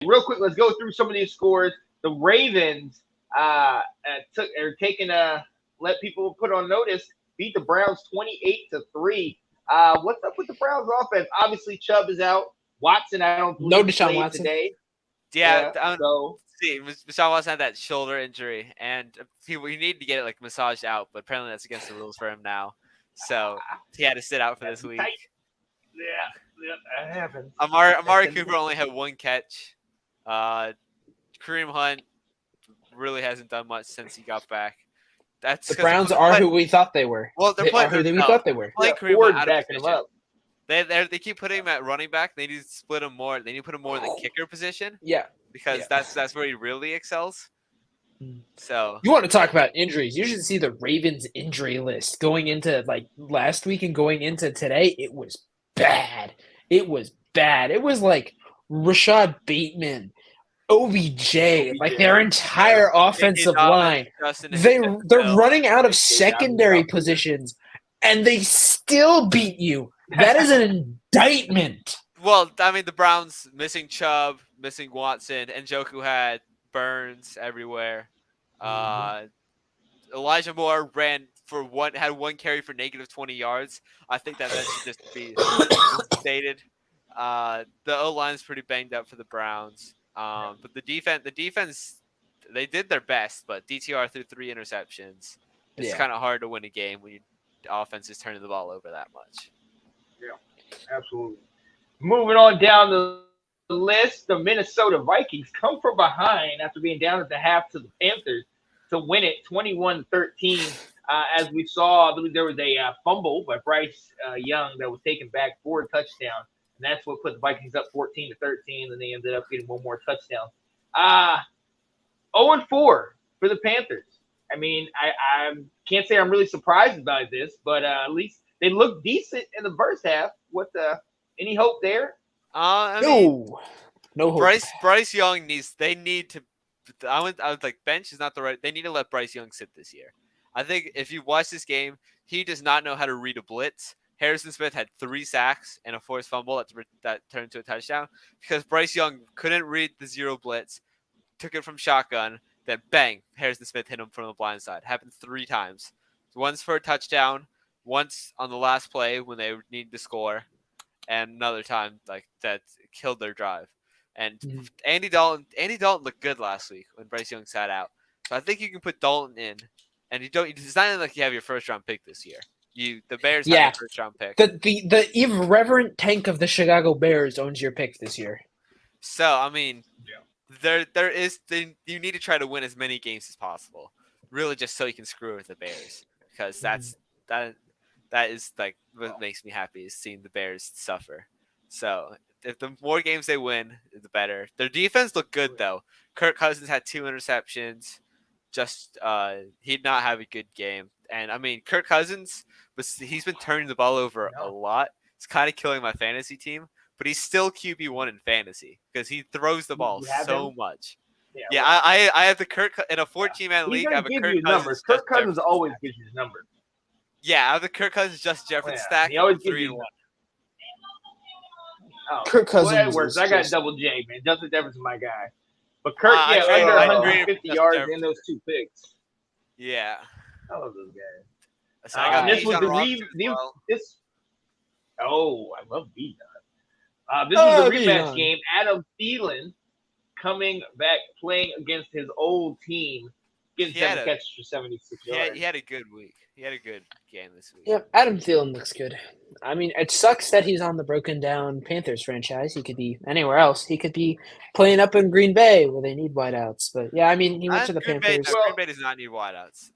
real quick, let's go through some of these scores. The Ravens let people put on notice, beat the Browns 28-3. What's up with the Browns offense? Obviously, Chubb is out. Watson, I don't No believe Deshaun played Watson. today. Yeah, So see, Deshaun Watson had that shoulder injury, and he needed to get it like massaged out, but apparently that's against the rules for him now. So he had to sit out for this week. tight. Yeah, that happens. Amari Cooper only had one catch. Kareem Hunt really hasn't done much since he got back. That's The Browns are who we thought they were. Well, they're playing who we thought they were. Playing Kareem Ford Hunt out of backing him position. up. They keep putting him at running back. They need to split him more. They need to put him more in the kicker position. Yeah. Because that's where he really excels. So you want to talk about injuries? You should see the Ravens injury list going into like last week and going into today. It was bad. It was like Rashad Bateman, OBJ, like their entire offensive line. They're running out of secondary positions, and they still beat you. That is an indictment. Well, I mean, the Browns missing Chubb, missing Watson, and Njoku had Burns everywhere. Elijah Moore had one carry for negative 20 yards. I think that should just be stated. The O-line is pretty banged up for the Browns. But the defense, they did their best, but DTR threw 3 interceptions. It's kind of hard to win a game when your offense is turning the ball over that much. Yeah, absolutely. Moving on down the list, the Minnesota Vikings come from behind after being down at the half to the Panthers to win it 21-13. As we saw, I believe there was a fumble by Bryce Young that was taken back for a touchdown. And that's what put the Vikings up 14-13, and they ended up getting one more touchdown. 0-4 for the Panthers. I mean, I can't say I'm really surprised by this, but at least they look decent in the first half. Any hope there? No hope. Bryce Young they need to. I was like, bench is not the right. They need to let Bryce Young sit this year. I think if you watch this game, he does not know how to read a blitz. Harrison Smith had 3 sacks and a forced fumble that turned into a touchdown because Bryce Young couldn't read the zero blitz, took it from shotgun, then bang, Harrison Smith hit him from the blind side. Happened 3 times. Once for a touchdown, once on the last play when they needed to score, and another time like that killed their drive. And Andy Dalton looked good last week when Bryce Young sat out. So I think you can put Dalton in, and it's not like you have your first round pick this year. The Bears have a first round pick. The irreverent tank of the Chicago Bears owns your pick this year. So I mean, you need to try to win as many games as possible, really, just so you can screw with the Bears, because that is like what makes me happy is seeing the Bears suffer. So if the more games they win, the better. Their defense looked good though. Kirk Cousins had 2 interceptions. He did not have a good game. And I mean, Kirk Cousins, he's been turning the ball over a lot. It's kind of killing my fantasy team, but he's still QB1 in fantasy because he throws the ball so much. Yeah, I have the Kirk in a 14-man league. I have a Kirk Cousins. Kirk Cousins always gives you his number. Yeah, I have the Kirk Cousins Justin Jefferson stack. He always gives you 3-1. Kirk Cousins. I got double J, man. Justin Jefferson's my guy. But Kirk, under 150 yards in those 2 picks. Yeah. I love those guys. So I got this was I love B-Dot. This was a rematch game. Adam Thielen coming back playing against his old team, getting 7 catches for 76 yards. He had a good week. He had a good game this week. Yep, Adam Thielen looks good. I mean, it sucks that he's on the broken down Panthers franchise. He could be anywhere else. He could be playing up in Green Bay where they need wideouts. But yeah, I mean, he went to the Panthers. Green Bay does not need wideouts.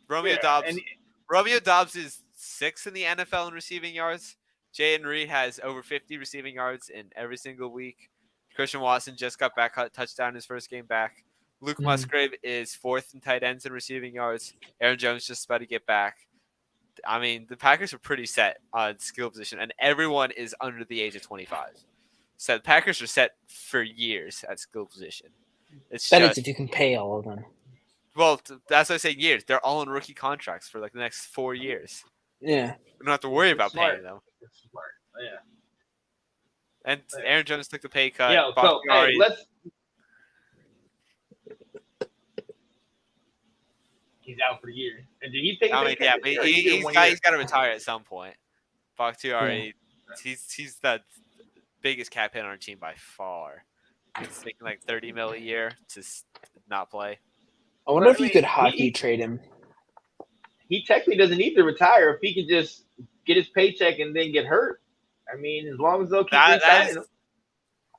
Romeo Doubs is 6th in the NFL in receiving yards. Jay Reed has over 50 receiving yards in every single week. Christian Watson just got back a touchdown his first game back. Luke Musgrave is 4th in tight ends in receiving yards. Aaron Jones just about to get back. I mean, the Packers are pretty set on skill position, and everyone is under the age of 25. So the Packers are set for years at skill position. Is if you can pay all of them. Well, that's what I say years. They're all on rookie contracts for like the next 4 years. Yeah. We don't have to worry about paying them. It's smart. Yeah. And Aaron Jones took the pay cut. Yeah. So Bakhtiari- let's. He's out for the year. And did he take? I mean, yeah, but he's got to retire at some point. Bakhtiari, he's the biggest cap hit on our team by far. He's taking like $30 million a year to not play. I wonder if you could hockey trade him. He technically doesn't need to retire if he can just get his paycheck and then get hurt. I mean, as long as they'll keep signing him.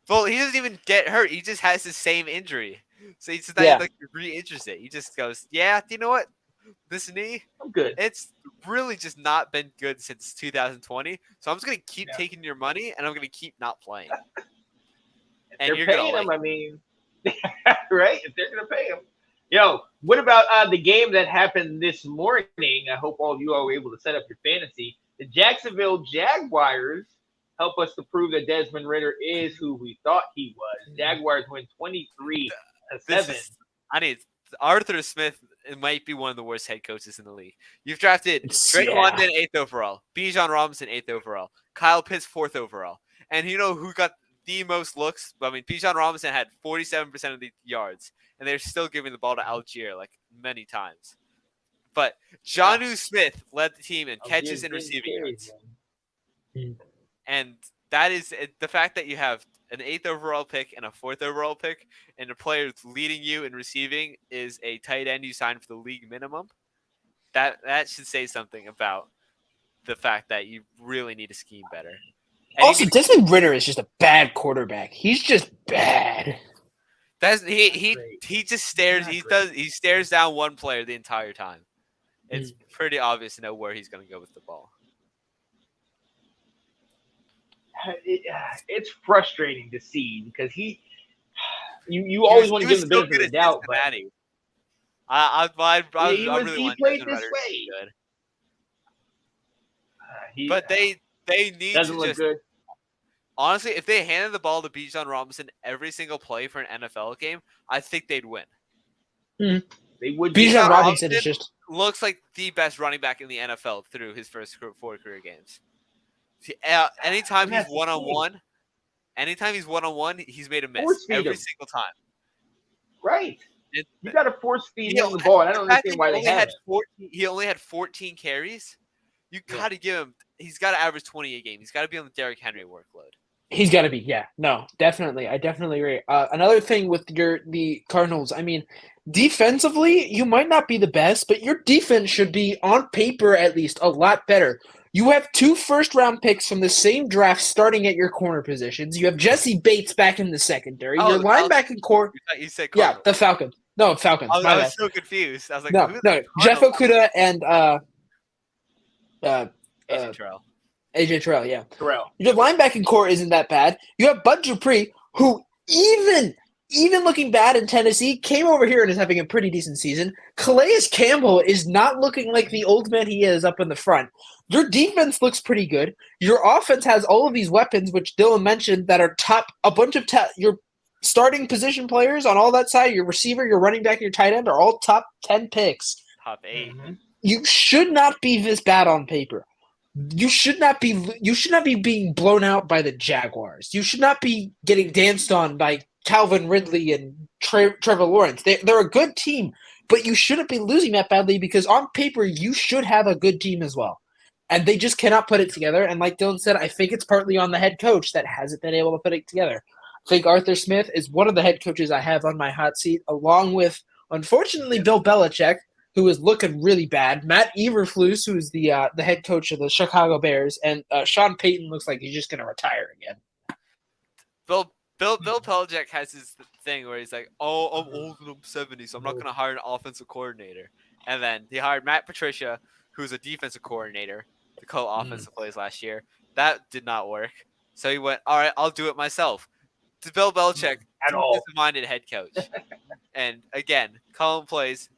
Well, he doesn't even get hurt. He just has the same injury. So he's not like re-interested. He just goes, yeah, you know what? This knee, I'm good. It's really just not been good since 2020. So I'm just going to keep taking your money, and I'm going to keep not playing. And you're paying him, I mean, right? If they're going to pay him. Yo, what about the game that happened this morning? I hope all of you are able to set up your fantasy. The Jacksonville Jaguars help us to prove that Desmond Ridder is who we thought he was. Jaguars win 23-7. Arthur Smith might be one of the worst head coaches in the league. You've drafted Drake London 8th overall, Bijan Robinson 8th overall, Kyle Pitts 4th overall. And you know who got the most looks? I mean, Bijan Robinson had 47% of the yards, and they're still giving the ball to Algier like many times. But Jonnu Smith led the team in catches and receiving yards. And that is the fact that you have an 8th overall pick and a 4th overall pick, and a player that's leading you in receiving is a tight end you signed for the league minimum. That should say something about the fact that you really need to scheme better. And also, Desmond Ridder is just a bad quarterback. He's just bad. He just stares. He stares down one player the entire time. It's pretty obvious to know where he's going to go with the ball. It's frustrating to see because you always want to give him the benefit of the doubt, but he played this way. But they need doesn't to look just good. Honestly, if they handed the ball to Bijan Robinson every single play for an NFL game, I think they'd win. They would. Bijan Robinson is just looks like the best running back in the NFL through his first 4 career games. Anytime he's one-on-one, he's made a miss every single time. Right. You got to force feed him the ball. I don't understand why they had 14. He only had 14 carries. You got to give him. He's got to average 20 a game. He's got to be on the Derrick Henry workload. He's got to be. Yeah. No. Definitely. I definitely agree. Another thing with the Cardinals. I mean, defensively, you might not be the best, but your defense should be on paper at least a lot better. You have 2 first-round picks from the same draft starting at your corner positions. You have Jesse Bates back in the secondary. Your linebacking core. You said Cardinals. Yeah, the Falcons. No, Falcons. I was so confused. I was like, no. Jeff Okudah and AJ Terrell, yeah. Your linebacking core isn't that bad. You have Bud Dupree, who even looking bad in Tennessee, came over here and is having a pretty decent season. Calais Campbell is not looking like the old man he is up in the front. Your defense looks pretty good. Your offense has all of these weapons, which Dylan mentioned, that are your starting position players on all that side. Your receiver, your running back, and your tight end are all top 10 picks. Top 8. Mm-hmm. You should not be this bad on paper. You should not be being blown out by the Jaguars. You should not be getting danced on by Calvin Ridley and Trevor Lawrence. They're a good team, but you shouldn't be losing that badly because on paper you should have a good team as well. And they just cannot put it together. And like Dylan said, I think it's partly on the head coach that hasn't been able to put it together. I think Arthur Smith is one of the head coaches I have on my hot seat, along with, unfortunately, Bill Belichick, who is looking really bad, Matt Eberflus, who is the head coach of the Chicago Bears, and Sean Payton looks like he's just going to retire again. Bill Belichick has this thing where he's like, "Oh, I'm old and I'm 70, so I'm not going to hire an offensive coordinator." And then he hired Matt Patricia, who's a defensive coordinator, to call offensive plays last year. That did not work. So he went, "All right, I'll do it myself." To Bill Belichick, defensive-minded head coach. And again, calling plays,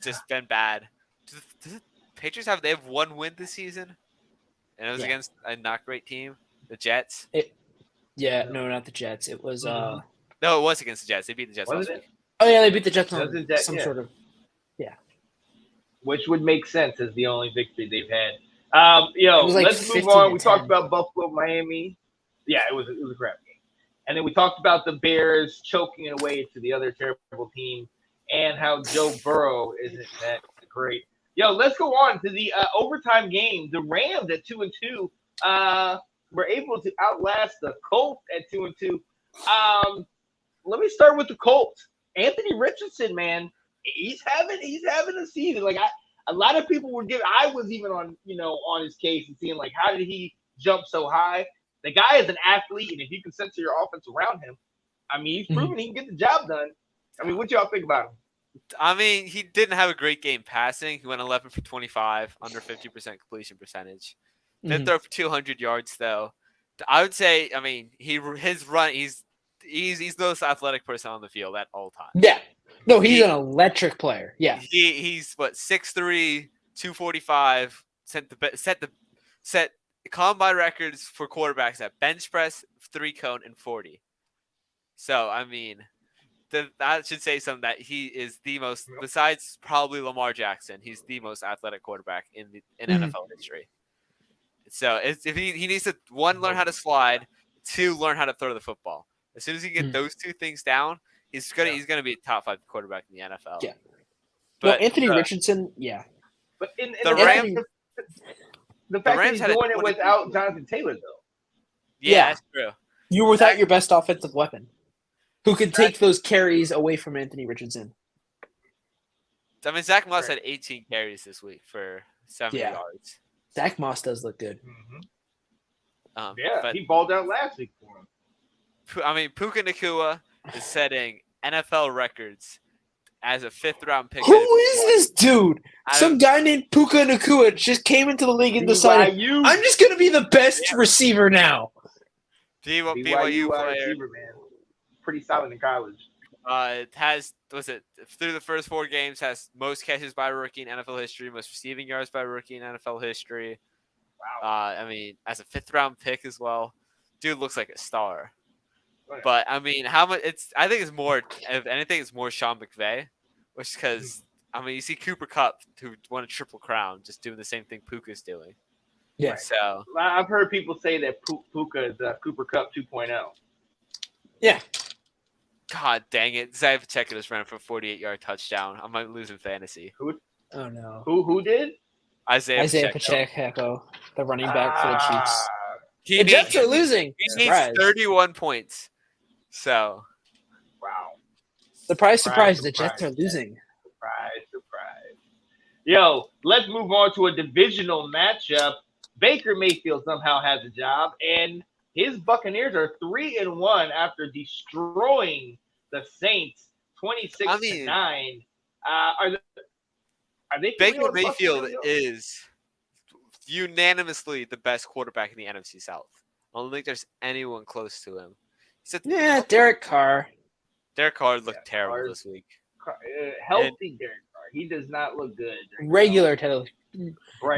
just been bad. Does the Patriots they have 1 win this season? And it was against a not great team, the Jets. No, not the Jets. It was no, it was against the Jets. They beat the Jets last week. Oh yeah, they beat the Jets on sort of. Which would make sense as the only victory they've had. Let's move on. We talked about Buffalo, Miami. Yeah, it was a crap game. And then we talked about the Bears choking away to the other terrible team, and how Joe Burrow isn't that great. Yo, let's go on to the overtime game. The Rams at 2-2 were able to outlast the Colts at 2-2. Let me start with the Colts. Anthony Richardson, man, he's having a season. Like a lot of people were giving. I was even on his case and seeing like how did he jump so high? The guy is an athlete, and if you can center your offense around him, I mean, he's proven he can get the job done. I mean, what y'all think about him? I mean, he didn't have a great game passing. He went 11 for 25, under 50% completion percentage. Did throw for 200 yards though. I would say, I mean, his run, he's the most athletic person on the field at all times. Yeah. No, he's an electric player. Yeah. He's 6'3", 245. Set combine records for quarterbacks at bench press, 3-cone, and 40. So I mean, that should say something that he is the most, besides probably Lamar Jackson, he's the most athletic quarterback in NFL history. So if he needs to, one, learn how to slide, two, learn how to throw the football. As soon as he can get those two things down, he's gonna be a top 5 quarterback in the NFL. Yeah. But Anthony Richardson, yeah. But in the Rams, the fact that he's doing it without Jonathan Taylor, though. Yeah, that's true. You're without your best offensive weapon, who could take those carries away from Anthony Richardson. I mean, Zach Moss had 18 carries this week for 70 yards. Zach Moss does look good. But he balled out last week for him. I mean, Puka Nacua is setting NFL records as a 5th-round pick. Who is this dude? Some guy named Puka Nacua just came into the league and decided, I'm just going to be the best receiver now. BYU player. Receiver, man. Pretty solid in college. Through the first 4 games, has most catches by a rookie in NFL history, most receiving yards by a rookie in NFL history. Wow. I mean, as a 5th-round pick as well, dude looks like a star. But I mean, how much? I think it's more. If anything, it's more Sean McVay, which because I mean, you see Cooper Kupp, who won a Triple Crown, just doing the same thing Puka's doing. Yeah. So I've heard people say that Puka is Cooper Kupp 2.0. Yeah. God dang it! Isaiah Pacheco just ran for a 48-yard touchdown. I might lose in fantasy. Who? Oh no. Who did? Isaiah Pacheco, the running back for the Chiefs. The Jets are losing. He needs 31 points. So, wow. Surprise. The Jets are losing. Surprise. Yo, let's move on to a divisional matchup. Baker Mayfield somehow has a job, and his Buccaneers are 3-1 after destroying the Saints 26-9. Are they Baker Mayfield is unanimously the best quarterback in the NFC South. I don't think there's anyone close to him. Derek Carr. Derek Carr looked terrible this week. Healthy Derek Carr. He does not look good. Regular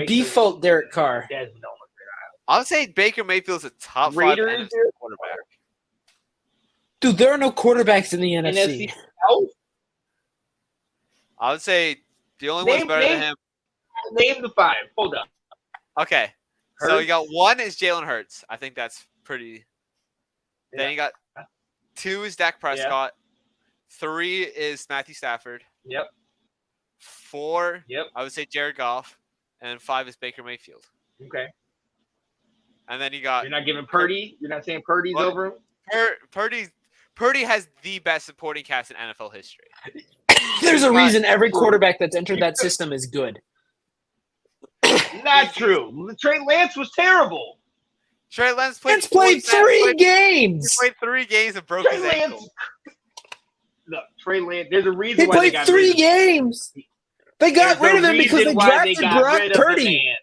default Derek Carr. I would say Baker Mayfield's a top 5 NFC quarterback. Dude, there are no quarterbacks in the NFC. I would say the only one's better than him. Name the 5. Hold up. Okay. Hurts. So you got 1 is Jalen Hurts. I think that's pretty. Yeah. Then you got 2 is Dak Prescott. 3 is Matthew Stafford. Yep. 4, I would say Jared Goff. And 5 is Baker Mayfield. Okay. And then you got. You're not giving Purdy? You're not saying Purdy's over him? Purdy has the best supporting cast in NFL history. There's a reason every quarterback that's entered that system is good. Not true. Trey Lance was terrible. Trey Lance played 3 games. He played 3 games and broke his ankle. Look, Trey Lance, there's a reason why they got 3 games. They got rid of him because they drafted Brock Purdy.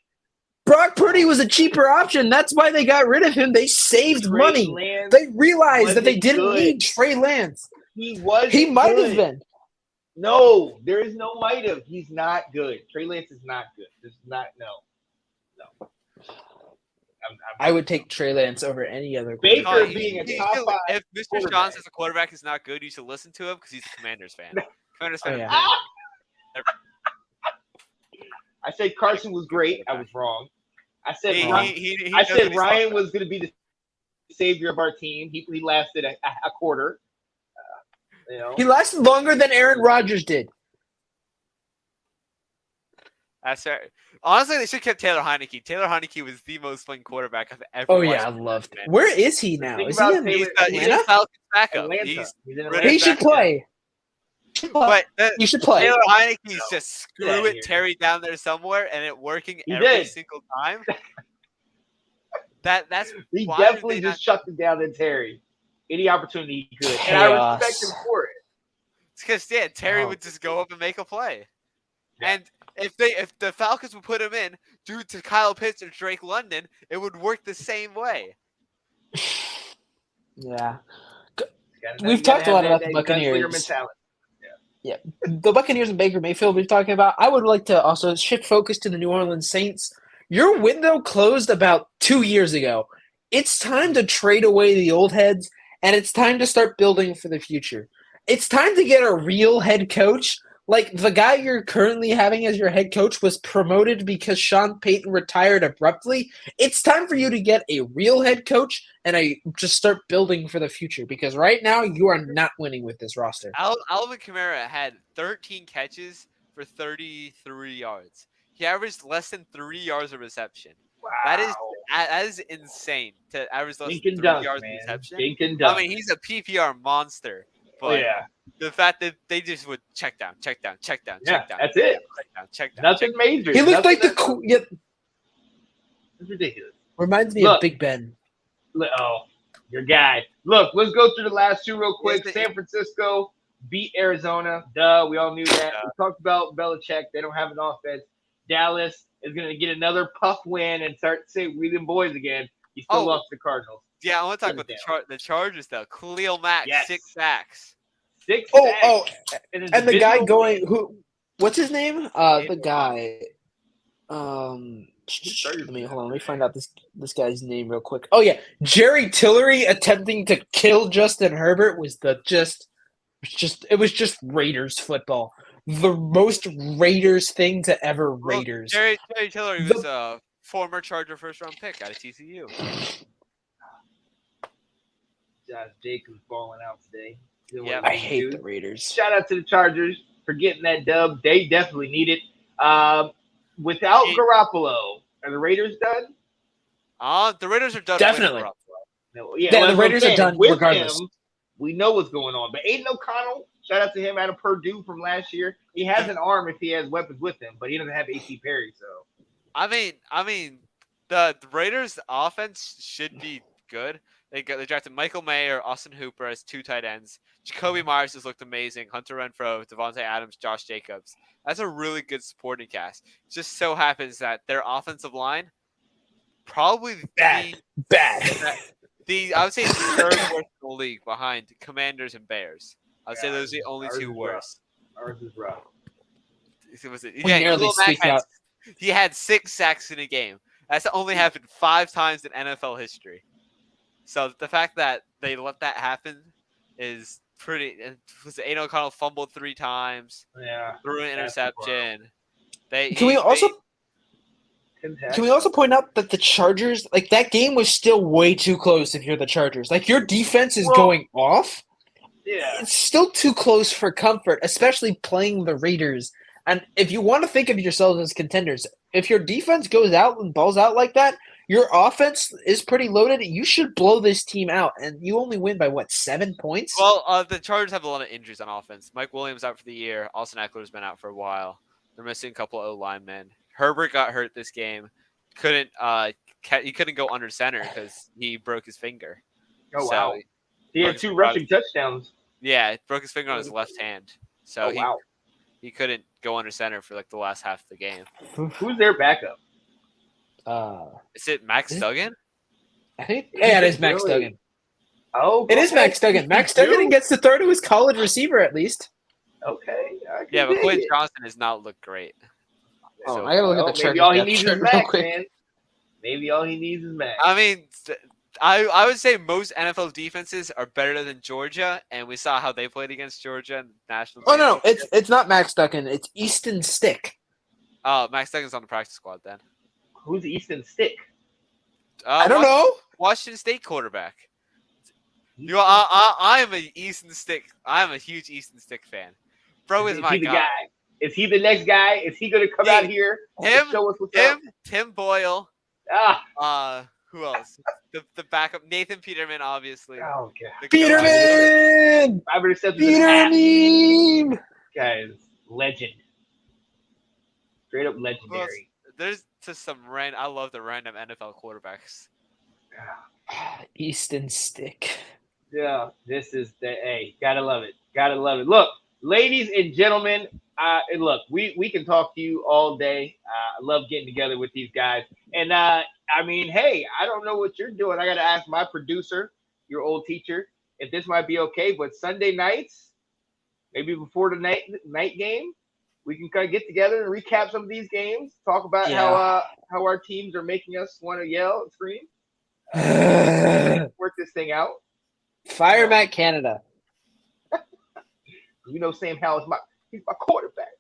Brock Purdy was a cheaper option. That's why they got rid of him. They saved money. They realized that they didn't need Trey Lance. He might have been. No, there is no might have. He's not good. Trey Lance is not good. This is not no. I would take Trey Lance over any other Baker being a top 5. If Mr. Johns as a quarterback is not good, you should listen to him because he's a Commanders fan. I said Carson was great. I was wrong. I said he Ryan was going to be the savior of our team. He lasted a quarter. He lasted longer than Aaron Rodgers did. That's right. Honestly, they should have kept Taylor Heineke. Taylor Heineke was the most fun quarterback I've ever Oh watched. yeah, I loved it. Where is he now? Think Is he about in Taylor- He's in Falcons backup. Atlanta. He's He's in Atlanta. He should play. But You should play. Taylor Heineke's just Get screw outta it here. Terry down there somewhere and it working He every did. single time. That's He why definitely did they just shut it down to Terry. Any opportunity he could. Chaos. And I respect him for it. It's because Terry would just go up and make a play. Yeah. And if the Falcons would put him in due to Kyle Pitts or Drake London, it would work the same way. Yeah. You We've gotta talked a have lot that- about that the gunslinger Buccaneers. mentality. Yeah, the Buccaneers and Baker Mayfield we've talking about. I would like to also shift focus to the New Orleans Saints. Your window closed about 2 years ago. It's time to trade away the old heads, and it's time to start building for the future. It's time to get a real head coach. Like the guy you're currently having as your head coach was promoted because Sean Payton retired abruptly. It's time for you to get a real head coach and just start building for the future because right now you are not winning with this roster. Alvin Kamara had 13 catches for 33 yards. He averaged less than 3 yards of reception. Wow. That is insane to average less Dink than and 3 dunk, yards man. of reception. Dink and dunk. I mean, he's a PPR monster. But Oh, yeah. the fact that they just would check down, check down, check down, Yeah, check down. that's check it. Down, check down, check down. Nothing check major. He looked like the Nothing cool. Yeah, It's ridiculous. reminds me Look. of Big Ben. Oh, your guy. Look, let's go through the last two real quick. Yes, San Francisco beat Arizona. Duh, we all knew that. Yeah. We talked about Belichick. They don't have an offense. Dallas is going to get another puff win and start to say, we them boys again. You still Oh. lost the Cardinals. Yeah, I want to talk Shut about it the Chargers, though. Khalil Mack, Yes. 6 sacks. 6 Oh, sacks in a and the guy divisional going win. who? What's his name? The guy. Let me hold on. Let me find out this guy's name real quick. Oh yeah, Jerry Tillery attempting to kill Justin Herbert was it was just Raiders football. The most Raiders thing to ever Well, Raiders. Jerry Tillery was a former Charger first-round pick out of TCU. Josh Jacobs balling out today. Doing Yeah, what I he hate do. the Raiders. Shout out to the Chargers for getting that dub. They definitely need it. Without Garoppolo, are the Raiders done? The Raiders are done. Definitely. With Garoppolo. No, Yeah, well, the that's what I'm Raiders are saying. done With regardless. him, we know what's going on. But Aiden O'Connell, shout out to him out of Purdue from last year. He has an arm if he has weapons with him, but he doesn't have A.T. Perry. So I mean, the Raiders' offense should be good. They drafted Michael Mayer, Austin Hooper as 2 tight ends. Jacoby Myers has looked amazing. Hunter Renfrow, Devontae Adams, Josh Jacobs. That's a really good supporting cast. Just so happens that their offensive line probably Bad. I would say the third worst in the league behind Commanders and Bears. I would say those are the only ours 2 is worst. Ours is rough. Was it? We nearly Khalil Mack squeaked out. He had 6 sacks in a game. That's only happened 5 times in NFL history. So the fact that they let that happen is pretty. Was Aiden O'Connell fumbled 3 times, Yeah. threw an That's the interception. Can we also point out that the Chargers, like that game was still way too close if you're the Chargers. Like your defense is going off. Yeah. It's still too close for comfort, especially playing the Raiders. And if you want to think of yourselves as contenders, if your defense goes out and balls out like that, your offense is pretty loaded. You should blow this team out, and you only win by, 7 points? Well, the Chargers have a lot of injuries on offense. Mike Williams out for the year. Austin Eckler's been out for a while. They're missing a couple of O-linemen. Herbert got hurt this game. He couldn't go under center because he broke his finger. Oh, So, wow. He had 2 rushing touchdowns. Yeah, he broke his finger on his left hand. So Oh, wow. he couldn't go under center for the last half of the game. Who's their backup? Is it Max Is it- Duggan? I think it is Max Really? Duggan. Oh, It is okay. Max Duggan. Max Duggan gets to throw to his college receiver at least. Okay. I can Yeah, but dig Quinn it. Johnson has not looked great. Oh, So, I gotta look at Well, the maybe Chargers all he depth needs is chart real Max, quick. man. Maybe all he needs is Max. I mean, I would say most NFL defenses are better than Georgia, and we saw how they played against Georgia in the national. Oh no, championship. it's not Max Duggan. It's Easton Stick. Oh, Max Duggan's on the practice squad then. Who's Easton Stick? I don't know. Washington State quarterback. I am a Easton Stick. I'm a huge Easton Stick fan. Bro is my guy. Is he the next guy? Is he going to come out here and show us what's up? Tim Boyle. Who else? The backup, Nathan Peterman, obviously. Oh god, Peterman. Peterman. Guys, legend. Straight up legendary. There's just some I love the random NFL quarterbacks. Easton Stick. Yeah, this is gotta love it. Gotta love it. Look, ladies and gentlemen, look, we can talk to you all day. I love getting together with these guys. And I mean, hey, I don't know what you're doing. I gotta ask my producer, your old teacher, if this might be okay. But Sunday nights, maybe before the night game, we can kind of get together and recap some of these games. Talk about how our teams are making us want to yell and scream. Work this thing out. Fire Matt Canada. You know, Sam Howell's he's my quarterback.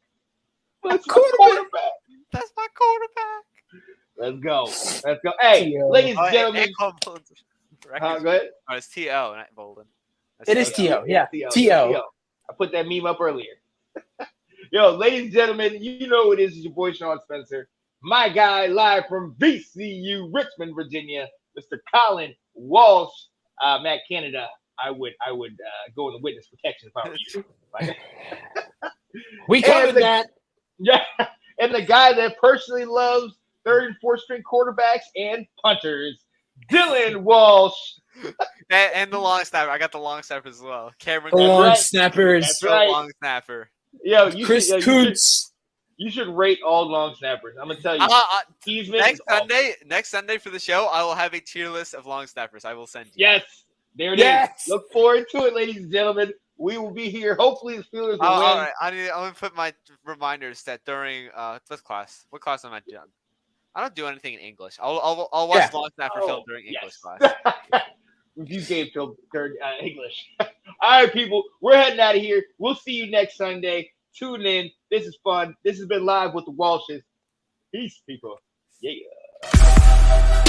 That's my quarterback. That's my quarterback. Let's go. Hey, T.O. ladies and gentlemen. Go ahead. Oh, it's T.O., not Bolden. It is T.O. Yeah, T.O. I put that meme up earlier. Yo, ladies and gentlemen, you know it is. It's your boy, Sean Spencer. My guy, live from VCU, Richmond, Virginia, Mr. Colin Walsh. Matt Canada, I would go into witness protection if I were you. We covered that. Yeah, and the guy that personally loves third and fourth string quarterbacks and punters, Dylan Walsh. and the long snapper. I got the long snapper as well. Cameron. Long snappers. That's right. Long snapper. Yo, Chris Kuntz. You should rate all long snappers. I'm gonna tell you. Next Sunday for the show, I will have a tier list of long snappers. I will send you. Yes, there it is. Look forward to it, ladies and gentlemen. We will be here. Hopefully, the Steelers will win. All right. I'm gonna put my reminders that during what class am I doing? I don't do anything in English. I'll watch long snapper film during English class. Review game film during English. All right, people, we're heading out of here. We'll see you next Sunday. Tune in. This is fun. This has been Live with the Walshes. Peace, people. Yeah.